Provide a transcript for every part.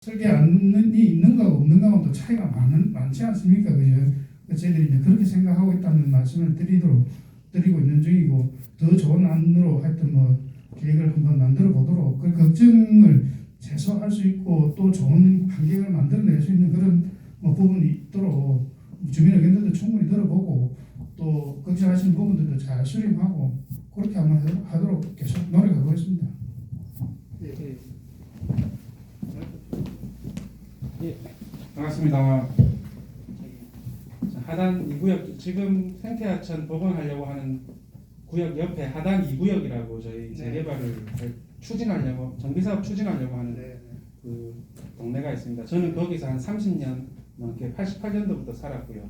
설계안이 있는가 없는가만 또 차이가 많지 않습니까? 그죠? 저희들이 이제 그렇게 생각하고 있다는 말씀을 드리고 있는 중이고, 더 좋은 안으로 하여튼 뭐 계획을 한번 만들어 보도록, 그 걱정을 최소화할 수 있고 또 좋은 환경을 만들어낼 수 있는 그런 뭐 부분이 있도록 주민 의견들도 충분히 들어보고 또 걱정하시는 부분들도 잘 수렴하고 그렇게 한번 하도록 계속 노력해 보겠습니다. 예, 반갑습니다. 하단 2구역 지금 생태하천 복원하려고 하는 구역 옆에 하단 2구역이라고 저희 재개발을 추진하려고 정비사업 추진하려고 하는 그 동네가 있습니다. 저는 거기서 한 30년 넘게 88년도부터 살았고요.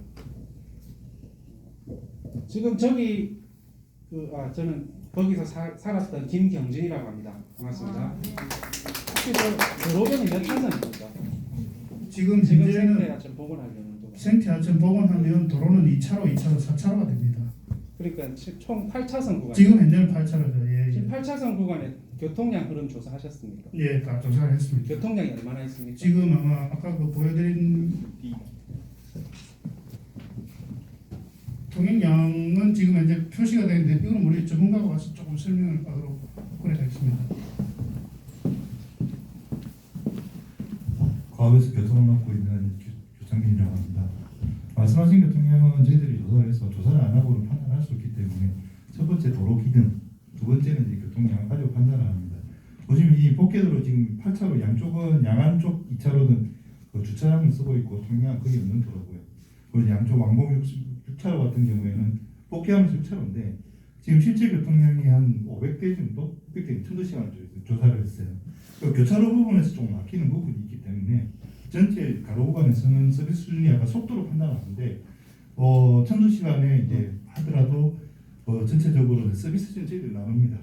지금 저기 저는 거기서 살았던 김경진이라고 합니다. 반갑습니다. 혹시 저 도로변이 몇 차선입니까? 지금 현재는 생태하천 복원하려는 도로. 생태하천 복원하면 도로는 2차로, 4차로가 됩니다. 그러니까 총 8차선 구간. 지금 현재는 8차로죠. 예, 지금 8차선 구간에 교통량 흐름 조사하셨습니까? 예, 다 조사를 했습니다. 교통량이 얼마나 있습니까? 지금 아마 아까 그 보여드린 통행량은 지금 현재 표시가 되는데 이거는 우리 전문가가 와서 조금 설명을 하도록 그래야겠습니다. 과학에서 교통을 맡고 있는 교장민이라고 합니다. 말씀하신 교통량은 저희들이 조사를 해서 조사를 안 하고는 판단할 수 없기 때문에 첫 번째 도로 기능, 두 번째는 이제 교통량을 가지고 판단을 합니다. 보시면 이 복개도로 지금 8차로 양쪽은 양안 쪽 2차로는 그 주차장을 쓰고 있고 통행량 거의 없는 도로고요. 그리고 양쪽 왕복 6차로 같은 경우에는 복개하면서 6차로인데 지금 실제 교통량이 한 500대 정도, 600대 천도 시간을 조사를 했어요. 그 교차로 부분에서 좀 막히는 부분이 있기 때문에 전체 가로 구간에서는 서비스 수준이 약간 속도로 판단하는데 천도 시간에 이제 하더라도 전체적으로 서비스 수준 저희들이 나눕니다.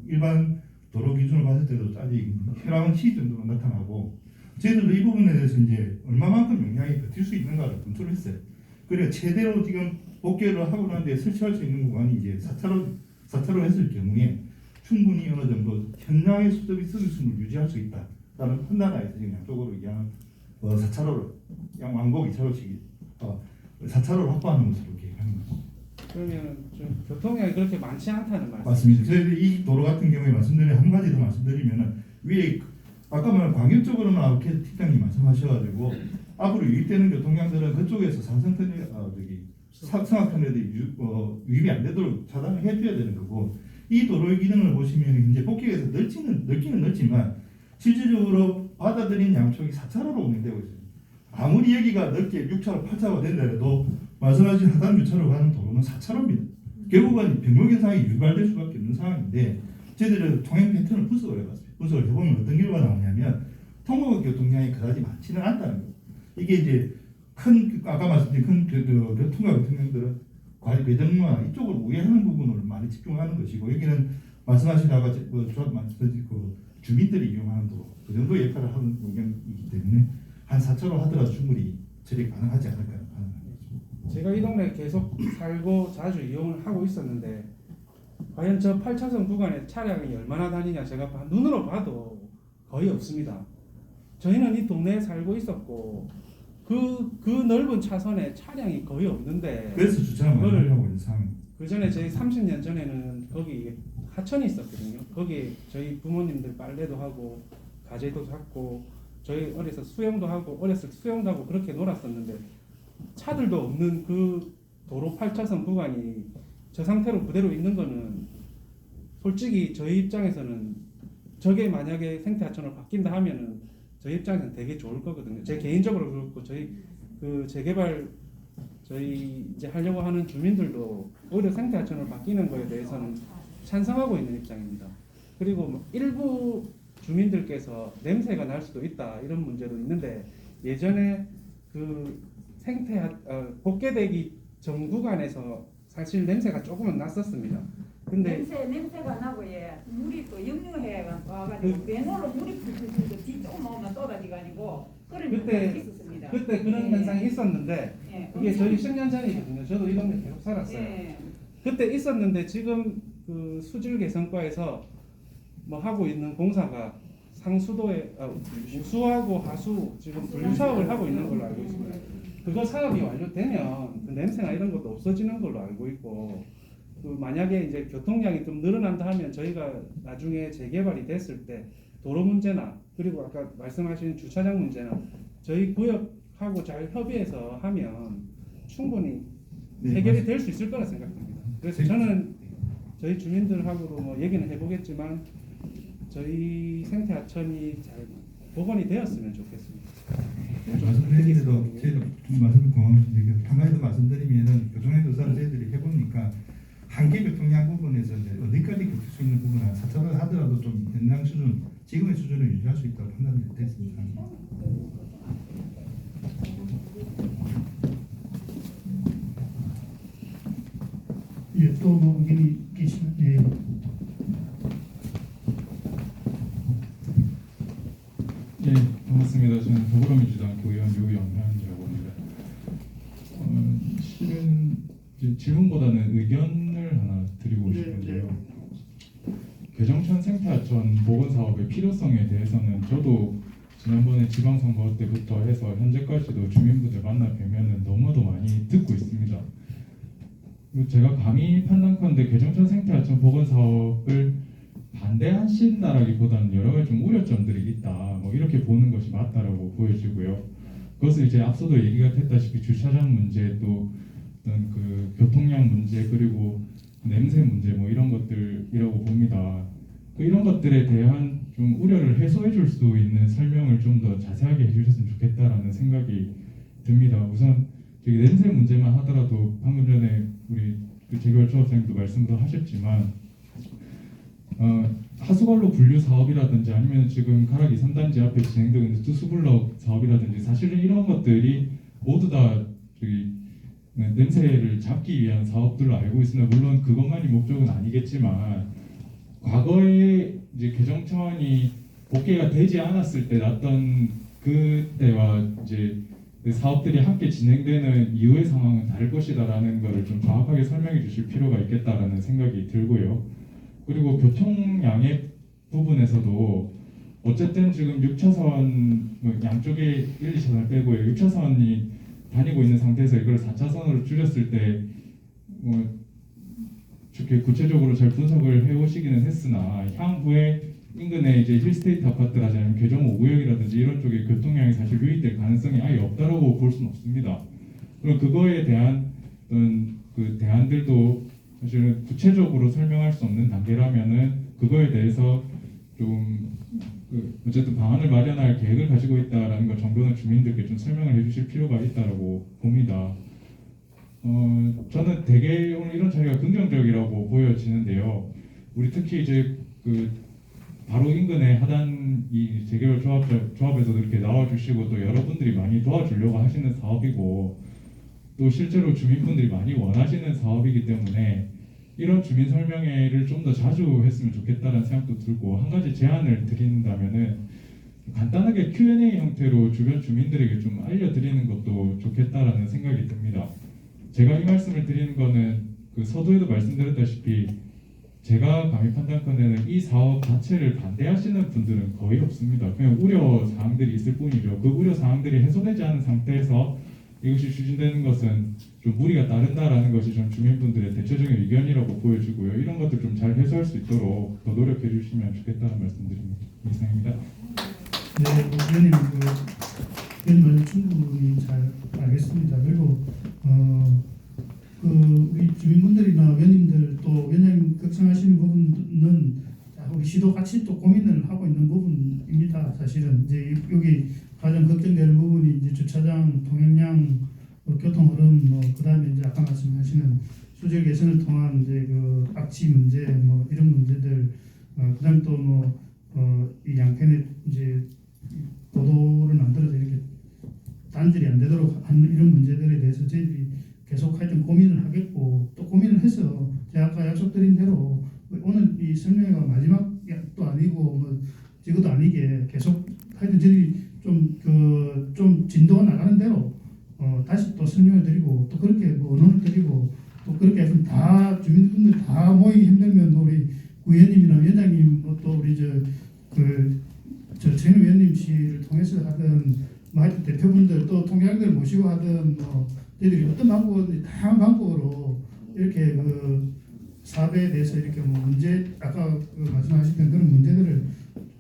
일반 도로 기준으로 봤을 때도 아직 혈압은 C 정도로 나타나고 저희들도 이 부분에 대해서 이제 얼마만큼 영향이 버틸 수 있는가를 검토를 했어요. 그래서 최대로 지금 복개를 하고 난 뒤에 설치할 수 있는 구간이 이제 4차로 했을 경우에 충분히 어느 정도 현장의 서비스 수준을 유지할 수 있다라는 판단하에서 지금 양쪽으로 양 4차로를 양 왕복 2차로씩 4차로를 확보하는 것으로 계획하는 겁니다. 그러면 좀 교통량이 그렇게 많지 않다는 말씀. 맞습니다. 저희들이 이 도로 같은 경우에 말씀드린 한 가지 더 말씀드리면은 위에 아까 말한 광역적으로는 아까 팀장님 말씀하셔가지고 앞으로 유입되는 교통량들은 그쪽에서 상하편에도 유입이 안 되도록 차단을 해줘야 되는 거고 이 도로의 기능을 보시면 이제 복귀에서 넓기는 넓지만 실질적으로 받아들인 양쪽이 4차로로 운행되고 있습니다. 아무리 여기가 넓게 6차로 8차로가 된다 해도 말씀하신 하단 유차로 가는 도로는 4차로입니다. 결국은 병목현상이 유발될 수밖에 없는 상황인데 저희들은 통행 패턴을 분석을 해봤습니다. 분석을 해보면 어떤 결과가 나오냐면 통로 교통량이 그다지 많지는 않다는 거예요. 이게 이제 아까 말씀드린 큰 교통과 교통량들은 과리 배정과 이쪽을 우회하는 부분을 많이 집중하는 것이고 여기는 말씀하신 아까 말씀드린 그 주민들이 이용하는 도로 그 정도 역할을 하는 구간이기 때문에 한 4차로 하더라도 충분히 처리 가능하지 않을까 하는 말씀입니다. 제가 이 동네에 계속 살고 자주 이용을 하고 있었는데 과연 저 8차선 구간에 차량이 얼마나 다니냐 제가 눈으로 봐도 거의 없습니다. 저희는 이 동네에 살고 있었고 그 넓은 차선에 차량이 거의 없는데 그래서 주차를 많이 하려고 있는 상황입니다. 그 전에 저희 30년 전에는 거기 하천이 있었거든요. 거기 저희 부모님들 빨래도 하고 가재도 샀고 저희 어려서 수영도 하고 어렸을 때 수영도 하고 그렇게 놀았었는데 차들도 없는 그 도로 8차선 구간이 저 상태로 그대로 있는 거는 솔직히 저희 입장에서는 저게 만약에 생태하천으로 바뀐다 하면은 저희 입장에서는 되게 좋을 거거든요. 제 개인적으로 그렇고 저희 그 재개발 저희 이제 하려고 하는 주민들도 오히려 생태하천으로 바뀌는 거에 대해서는 찬성하고 있는 입장입니다. 그리고 뭐 일부 주민들께서 냄새가 날 수도 있다 이런 문제도 있는데 예전에 그 복개되기 전 구간에서 사실 냄새가 조금은 났었습니다. 근데 냄새가 나고 물이 또 역류해 와가지고 맨홀로 물이 풀풀풀 뒤쪽 나오면 쏟아지가지고 그런 현상이 있었습니다. 그때 그런 현상이 있었는데 이게 저희 10년 전이거든요. 저도 이 동네 계속 살았어요. 그때 있었는데 지금 그 수질 개선과에서 뭐 하고 있는 공사가 상수도에 우수하고 하수 지금 분류 사업을 하고 있는 걸로 알고 있습니다. 그거 사업이 완료되면 그 냄새나 이런 것도 없어지는 걸로 알고 있고, 그 만약에 이제 교통량이 좀 늘어난다 하면 저희가 나중에 재개발이 됐을 때 도로 문제나 그리고 아까 말씀하신 주차장 문제나 저희 구역하고 잘 협의해서 하면 충분히 네, 해결이 될 수 있을 거라 생각합니다. 그래서 네. 저는 저희 주민들하고도 뭐 얘기는 해보겠지만 저희 생태 하천이 잘 복원이 되었으면 좋겠습니다. 말씀드리는데도 저희도 좀 말씀을 공감드리고 한 가지 더 말씀드리면은 교통량 조사를 저희들이 해보니까 한계 교통량 부분에서 이제 어디까지 겪을 수 있는 부분은 4차로 하더라도 좀 현장 수준, 지금의 수준을 유지할 수 있다고 판단됐습니다. 예, 또뭐 의견이 계시면 예. 네, 반갑습니다. 저는 더불어민주당 의원 유영현이라고 합니다. 실은 이제 질문보다는 의견을 하나 드리고 싶은데요. 개정천 생태하천 복원 사업의 필요성에 대해서는 저도 지난번에 지방선거 때부터 해서 현재까지도 주민분들 만나 뵈면은 너무도 많이 듣고 있습니다. 그리고 제가 감히 판단컨대 개정천 생태하천 복원 사업을 반대하신다라기보다는 여러 가지 좀 우려점들이 있다, 뭐 이렇게 보는 것이 맞다라고 보여지고요. 그것은 이제 앞서도 얘기가 됐다시피 주차장 문제, 또 어떤 그 교통량 문제, 그리고 냄새 문제, 뭐 이런 것들이라고 봅니다. 이런 것들에 대한 좀 우려를 해소해 줄 수 있는 설명을 좀 더 자세하게 해주셨으면 좋겠다라는 생각이 듭니다. 우선 저기 냄새 문제만 하더라도 방금 전에 우리 그 재개발 조합장님도 말씀도 하셨지만 하수관로 분류 사업이라든지 아니면 지금 가락 2, 3단지 앞에 진행되고 있는 투수블럭 사업이라든지 사실은 이런 것들이 모두 다 저기 냄새를 잡기 위한 사업들로 알고 있습니다. 물론 그것만이 목적은 아니겠지만 과거에 이제 개정천이 복개가 되지 않았을 때 났던 그때와 이제 그 사업들이 함께 진행되는 이후의 상황은 다를 것이다라는 것을 좀 정확하게 설명해 주실 필요가 있겠다라는 생각이 들고요. 그리고 교통량의 부분에서도 어쨌든 지금 6차선 양쪽에 1, 2차선을 빼고요. 6차선이 다니고 있는 상태에서 이걸 4차선으로 줄였을 때 이렇게 구체적으로 잘 분석을 해오시기는 했으나 향후에 인근에 이제 힐스테이트 아파트라든지 괴정 5구역이라든지 이런 쪽에 교통량이 사실 유입될 가능성이 아예 없다라고 볼 수는 없습니다. 그럼 그거에 대한 그 대안들도 사실은 구체적으로 설명할 수 없는 단계라면은 그거에 대해서 좀 어쨌든 방안을 마련할 계획을 가지고 있다라는 것 정도는 주민들께 좀 설명을 해주실 필요가 있다라고 봅니다. 저는 되게 오늘 이런 자리가 긍정적이라고 보여지는데요. 우리 특히 이제 그 바로 인근에 하단 이 재개발 조합에서도 이렇게 나와주시고 또 여러분들이 많이 도와주려고 하시는 사업이고 또 실제로 주민분들이 많이 원하시는 사업이기 때문에 이런 주민 설명회를 좀 더 자주 했으면 좋겠다는 생각도 들고, 한 가지 제안을 드린다면은 간단하게 Q&A 형태로 주변 주민들에게 좀 알려드리는 것도 좋겠다라는 생각이 듭니다. 제가 이 말씀을 드리는 거는 그 서두에도 말씀드렸다시피 제가 감히 판단컨대는 이 사업 자체를 반대하시는 분들은 거의 없습니다. 그냥 우려 사항들이 있을 뿐이죠. 그 우려 사항들이 해소되지 않은 상태에서 이것이 추진되는 것은 좀 무리가 따른다라는 것이 좀 주민분들의 대체적인 의견이라고 보여지고요. 이런 것들 좀 잘 해소할 수 있도록 더 노력해 주시면 좋겠다는 말씀드립니다. 이상입니다. 네, 의원님 의원님 충분히 잘 알겠습니다. 그리고 우리 주민분들이나 의원님들 또 위원장님 걱정하시는 부분은 우리 시도 같이 또 고민을 하고 있는 부분입니다. 사실은 이제 여기 가장 걱정되는 부분이 이제 주차장 통행량, 교통 흐름, 그다음에 이제 아까 말씀하시는 수질 개선을 통한 이제 그 악취 문제, 이런 문제들, 그다음 또 이 양편에 이제 도로를 만들어서 이렇게 단절이 안 되도록 하는 이런 문제들에 대해서 저희들이 계속 하여튼 고민을 하겠고, 또 고민을 해서 제가 아까 약속드린 대로 오늘 이 설명회가 마지막도 아니고 이것도 아니게 계속 하여튼 저희 좀 진도가 나가는 대로 다시 또 설명을 드리고 또 그렇게 언론을 드리고 또 그렇게 해서 다 주민분들 다 모이기 힘들면 우리 의원님이나 위원장님 또 우리 저 최인우 위원님 씨를 통해서 하든 뭐 하여튼 대표분들 또 통장들 모시고 하든 뭐 저희들이 어떤 방법은 다양한 방법으로 이렇게 그 사업에 대해서 이렇게 뭐 문제 아까 그 말씀하셨던 그런 문제들을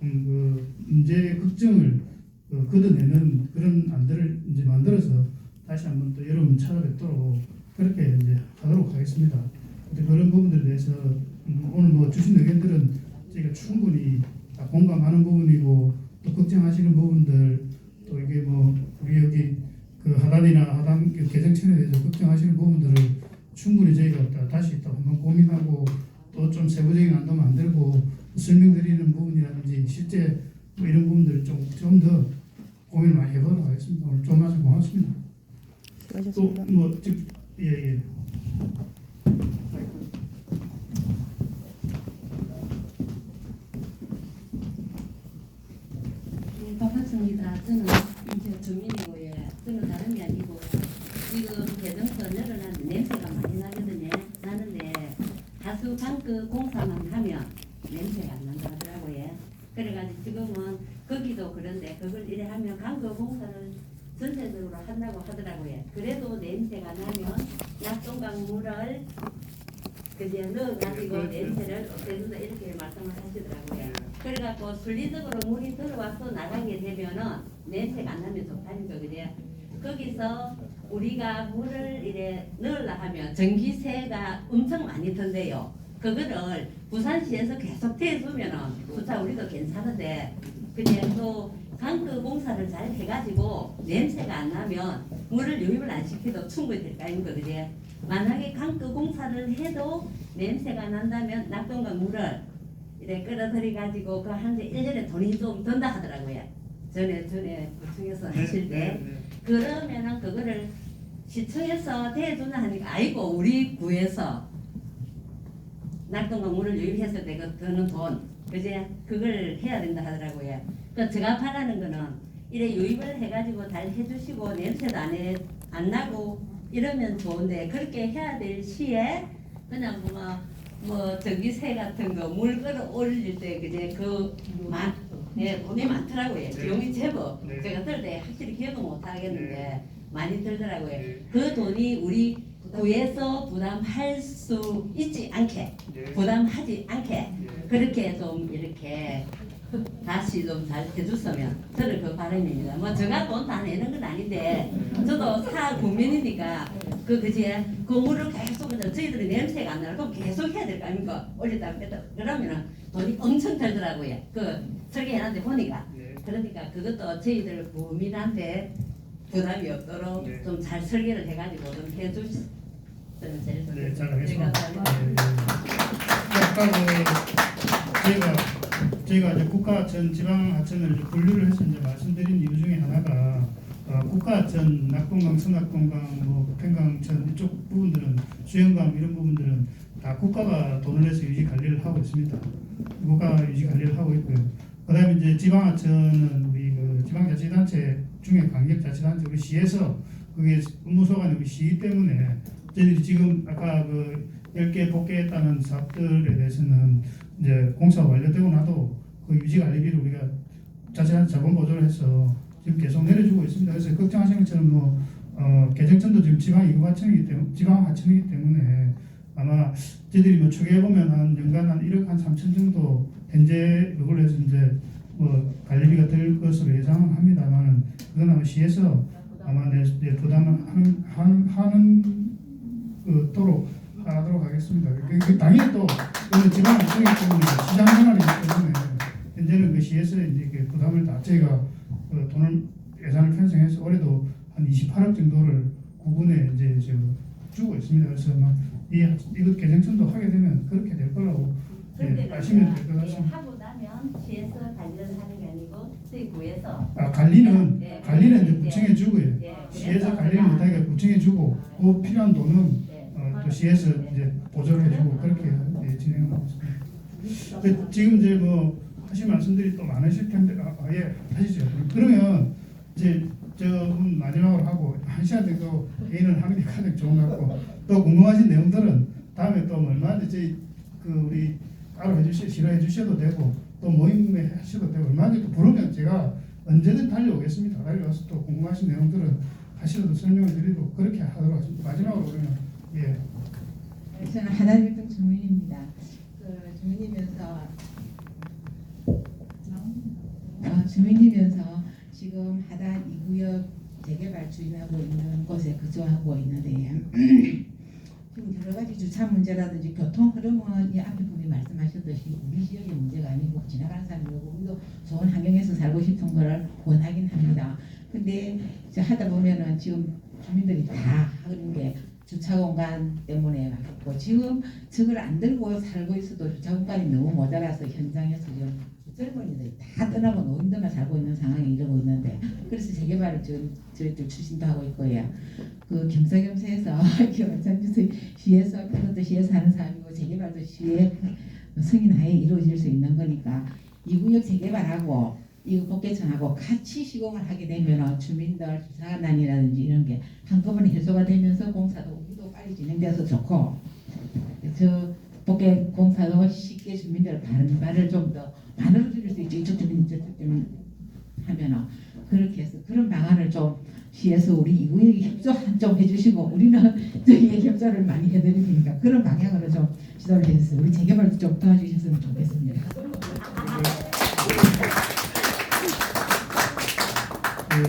그 문제 걱정을 걷어내는 그런 안들을 이제 만들어서 다시 한번 또 여러분 찾아뵙도록 그렇게 이제 하도록 하겠습니다. 근데 그런 부분들에 대해서 오늘 뭐 주신 의견들은 저희가 충분히 다 공감하는 부분이고 또 걱정하시는 부분들 또 이게 뭐 우리 여기 그 하단이나 하단 그 개정청에 대해서 걱정하시는 부분들을 충분히 저희가 다시 또 한번 고민하고 또 좀 세부적인 안도 만들고 설명드리는 부분이라든지 실제 뭐 이런 부분들을 좀 더 고민을 많이 해보도록 하겠습니다. 오늘 좀 말씀 고맙습니다. 수고하셨습니다. 또뭐 예. 네, 반갑습니다. 저는 이제 주민이고요. 저는 다른 게 아니고 지금 개정서 늘어나는 냄새가 많이 나거든요. 나는데 하수 방크 공사만 하면 냄새가 안 난다 하더라고요. 그래가지고 지금은 거기도 그런데 그걸 이래 하면 강그 공사를 전체적으로 한다고 하더라고요. 그래도 냄새가 나면 낙동강 물을 그제 넣어가지고 냄새를 없애준다 이렇게 말씀을 하시더라고요. 그래갖고 순리적으로 물이 들어와서 나가게 되면은 냄새가 안 나면 좋다니까 그래. 거기서 우리가 물을 이래 넣으려 하면 전기세가 엄청 많이 든대요. 그거를 부산시에서 계속 대주면은 수차 우리도 괜찮은데 그냥 또 강그 공사를 잘 해가지고 냄새가 안 나면 물을 유입을 안 시켜도 충분히 될 거 아닙니까 그래. 만약에 강그 공사를 해도 냄새가 난다면 낙동강 물을 이래 끌어들여 가지고 그 한데 1년에 돈이 좀 든다 하더라고요. 전에 구청에서 하실 때 그러면은 그거를 시청에서 대주나 하니까 아이고 우리 구에서 낙동강 물을 유입했을 때 그 드는 돈 그제 그걸 해야 된다 하더라고요. 그 제가 바라는 거는 이래 유입을 해가지고 잘 해주시고 냄새도 안 나고 이러면 좋은데 그렇게 해야 될 시에 그냥 뭐 전기세 같은 거 물 끌어올릴 때 그제 네, 돈이 많더라고요. 비용이 제법 제가 들 때 확실히 기억은 못 하겠는데 많이 들더라고요. 그 돈이 우리 구에서 부담할 수 있지 않게 부담하지 않게 그렇게 좀 이렇게 다시 좀 잘 해줬으면 저는 그 바람입니다. 뭐 제가 돈 다 내는 건 아닌데 저도 사 국민이니까 그제 그 물을 계속 그냥 저희들이 냄새가 안 나고 그럼 계속 해야 될 거 아닙니까? 올렸다 뺐다 그러면은 돈이 엄청 들더라고요. 그 설계해놨는데 보니까 그러니까 그것도 저희들 국민한테 부담이 없도록 좀 잘 설계를 해가지고 좀 해주시면 제일 좋겠습니다. 네, 잘하겠습니다. 제가 저희가 이제 국가하천, 지방하천을 이제 분류를 해서 이제 말씀드린 이유 중에 하나가 국가하천, 낙동강, 서낙동강, 뭐 평강천 이쪽 부분들은 수영강 이런 부분들은 다 국가가 돈을 내서 유지 관리를 하고 있습니다. 국가가 유지 관리를 하고 있고요. 그다음에 이제 지방하천은 우리 그 지방자치단체 중에 광역자치단체 우리 시에서 그게 업무 소관이 우리 시 때문에 저희들이 지금 아까 그 10개 복귀했다는 사업들에 대해서는 이제 공사가 완료되고 나도 그 유지관리비를 우리가 자세한 자본 보조를 해서 지금 계속 내려주고 있습니다. 그래서 걱정하시는 것처럼 개정천도 지금 지방하천이기 때문에 아마 저희들이 뭐 추계해 보면 한 연간 한 1억 한 3천 정도 현재 그걸로 해서 이제 뭐 관리비가 될 것으로 예상은 합니다만은 그건 아마 시에서 아마 내 부담을 하는 도록 하도록 하겠습니다. 당연히 또 지방하천이기 때문에 시장 생활이기 때문에 현재는 그 시에서 이제 그 부담을 다 저희가 돈을 예산을 편성해서 올해도 한 28억 정도를 구분에 이제 주고 있습니다. 그래서 이것 개정천도 하게 되면 그렇게 될 거라고 아시면 될 것 같습니다. 하고 나면 시에서 관리를 하는 게 아니고 저희 구에서 관리는 이제 구청에 주고요. 예, 시에서 관리를 못하게 구청에 주고 그 필요한 돈은 또 시에서 이제 보조를 해주고 그렇게 진행하고 있습니다. 지금 이제 뭐 하실 말씀들이 또 많으실 텐데 예 하시죠. 그러면 이제 마지막으로 하고 한 시간 정도 개인을 하는 게 가장 좋은 것 같고 또 궁금하신 내용들은 다음에 또 얼마든지 그 우리 따로 실어해 주셔도 되고 또 모임에 하시고 또 얼마든지 또 부르면 제가 언제든 달려오겠습니다. 달려와서 또 궁금하신 내용들은 하시라도 설명을 드리도록 그렇게 하도록 하겠습니다. 마지막으로 그러면 예. 저는 하나님의 주민입니다. 주민이면서 주민이면서 지금 하단 2구역 재개발 추진하고 있는 곳에 거주하고 있는데 지금 여러 가지 주차 문제라든지 교통 흐름은 이 앞에 분이 말씀하셨듯이 우리 지역의 문제가 아니고 지나가는 사람이고 우리도 좋은 환경에서 살고 싶은 거를 원하긴 합니다. 근데 이제 하다 보면은 지금 주민들이 다 하는 게 주차 공간 때문에 막혔고 지금 저걸 안 들고 살고 있어도 주차 공간이 너무 모자라서 현장에서 지금 젊은이들이 다 떠나고 노인들만 살고 있는 상황에 이르고 있는데 그래서 재개발을 지금 저희들 추진도 하고 있고요. 그 겸사겸사해서 완전히 시에서 그것도 시에서 하는 사업이고 재개발도 시의 승인하에 이루어질 수 있는 거니까 이 구역 재개발하고 이거 복개천하고 같이 시공을 하게 되면 주민들 주차난이라든지 이런 게 한꺼번에 해소가 되면서 공사도 우리도 빨리 진행돼서 좋고 저 복개 공사도 쉽게 주민들 반발을 좀 더 반으로 줄일 수 있죠. 이쪽 주민 저쪽 주민 하면은 그렇게 해서 그런 방안을 좀 시에서 우리 이 구역에 협조 좀 해주시고 우리는 저희의 협조를 많이 해드릴 테니까 그런 방향으로 좀 지도를 해주세요. 우리 재개발도 좀 도와주셨으면 좋겠습니다.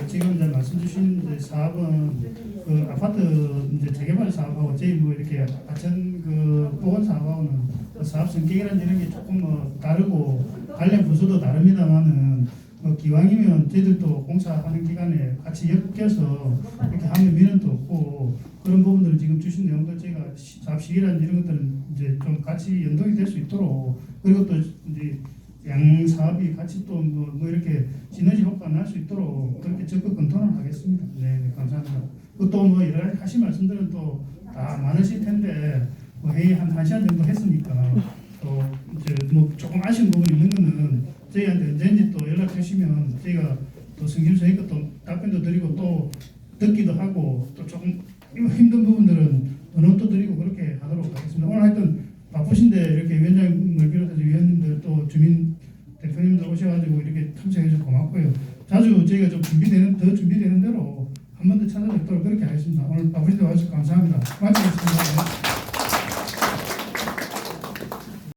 지금 이제 말씀 주신 이제 사업은 그 아파트 이제 재개발 사업하고 저희 뭐 이렇게 하천 그 보건 사업하고는 그 사업 성격이라는 이런 게 조금 뭐 다르고 관련 부서도 다릅니다만은 뭐 기왕이면 저희들도 공사하는 기간에 같이 엮여서 이렇게 하면 미련도 없고 그런 부분들은 지금 주신 내용들 저희가 사업 시기라는 이런 것들은 이제 좀 같이 연동이 될 수 있도록 그리고 또 이제 양 사업이 같이 또 뭐 이렇게 시너지 효과가 날 수 있도록 그렇게 적극 검토는 하겠습니다. 네, 네 감사합니다. 또 뭐 여러 가지 하신 말씀들은 또 다 많으실 텐데 뭐 회의 한 1시간 정도 했으니까 또 이제 뭐 조금 아쉬운 부분이 있는 거는 저희한테 언제든지 또 연락 주시면 저희가 또 성심성의껏 또 답변도 드리고 또 듣기도 하고 또 조금 힘든 부분들은 언어도 드리고 그렇게 하도록 하겠습니다. 오늘 하여튼 바쁘신데 이렇게 위원장님을 비롯해서 위원님들 또 주민 대표님들 오셔가지고 이렇게 참석해주셔서 고맙고요. 자주 저희가 좀 더 준비되는 대로 한 번 더 찾아뵙도록 그렇게 하겠습니다. 오늘 바쁘신데 와주셔서 감사합니다. 마치겠습니다.